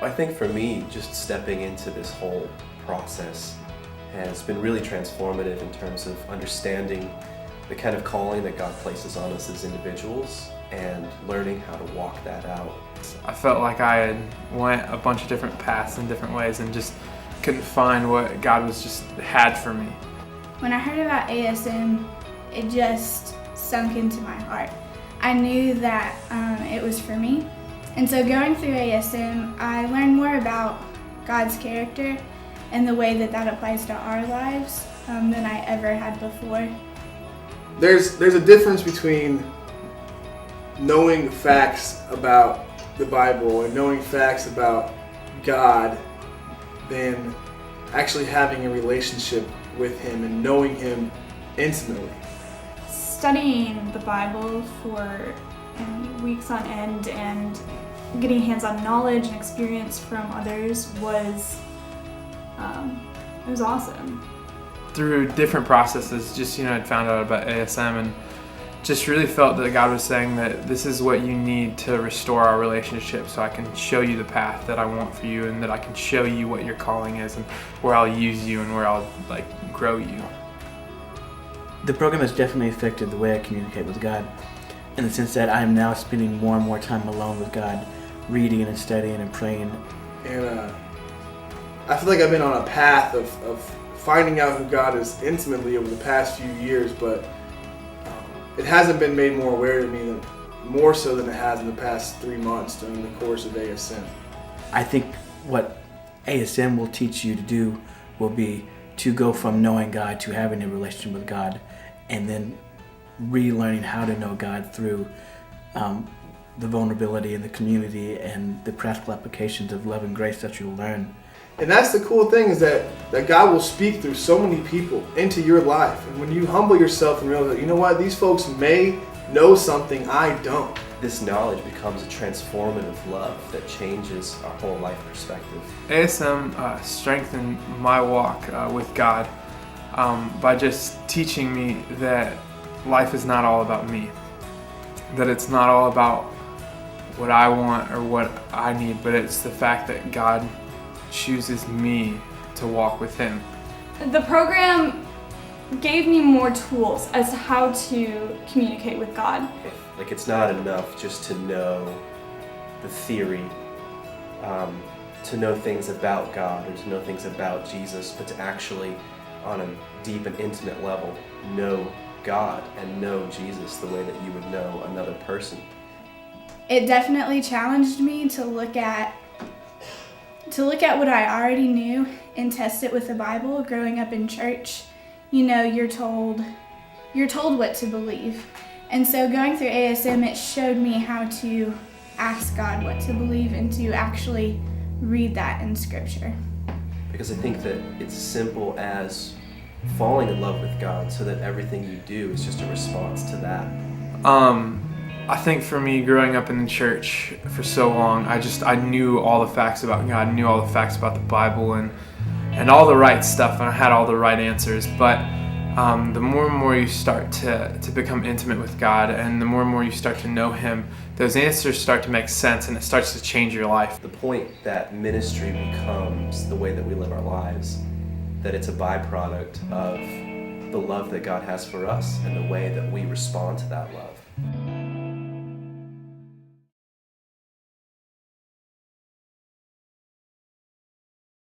I think for me, just stepping into this whole process has been really transformative in terms of understanding the kind of calling that God places on us as individuals and learning how to walk that out. I felt like I had went a bunch of different paths in different ways and just couldn't find what God was just had for me. When I heard about ASM, it just sunk into my heart. I knew that it was for me. And so going through ASM, I learned more about God's character and the way that that applies to our lives than I ever had before. There's a difference between knowing facts about the Bible and knowing facts about God than actually having a relationship with Him and knowing Him intimately. Studying the Bible for weeks on end and getting hands-on knowledge and experience from others was it was awesome. Through different processes, just I'd found out about ASM and just really felt that God was saying that this is what you need to restore our relationship, so I can show you the path that I want for you, and that I can show you what your calling is and where I'll use you and where I'll grow you. The program has definitely affected the way I communicate with God, in the sense that I am now spending more and more time alone with God, reading and studying and praying. And I feel like I've been on a path of finding out who God is intimately over the past few years, but it hasn't been made more aware to me, more so than it has in the past 3 months during the course of ASM. I think what ASM will teach you to do will be to go from knowing God to having a relationship with God, and then relearning how to know God through the vulnerability and the community and the practical applications of love and grace that you'll learn. And that's the cool thing, is that God will speak through so many people into your life. And when you humble yourself and realize that, you know what, these folks may know something I don't. This knowledge becomes a transformative love that changes our whole life perspective. ASM strengthened my walk with God by just teaching me that life is not all about me, that it's not all about what I want or what I need, but it's the fact that God chooses me to walk with Him. The program gave me more tools as to how to communicate with God. It's not enough just to know the theory, to know things about God or to know things about Jesus, but to actually, on a deep and intimate level, know God and know Jesus the way that you would know another person. It definitely challenged me to look at what I already knew and test it with the Bible. Growing up in church, you're told what to believe. And so going through ASM, it showed me how to ask God what to believe and to actually read that in Scripture. Because I think that it's simple as falling in love with God, so that everything you do is just a response to that. I think for me, growing up in the church for so long, I knew all the facts about God, knew all the facts about the Bible and all the right stuff, and I had all the right answers. But the more and more you start to become intimate with God, and the more you start to know Him, those answers start to make sense, and it starts to change your life. The point that ministry becomes the way that we live our lives, that it's a byproduct of the love that God has for us and the way that we respond to that love.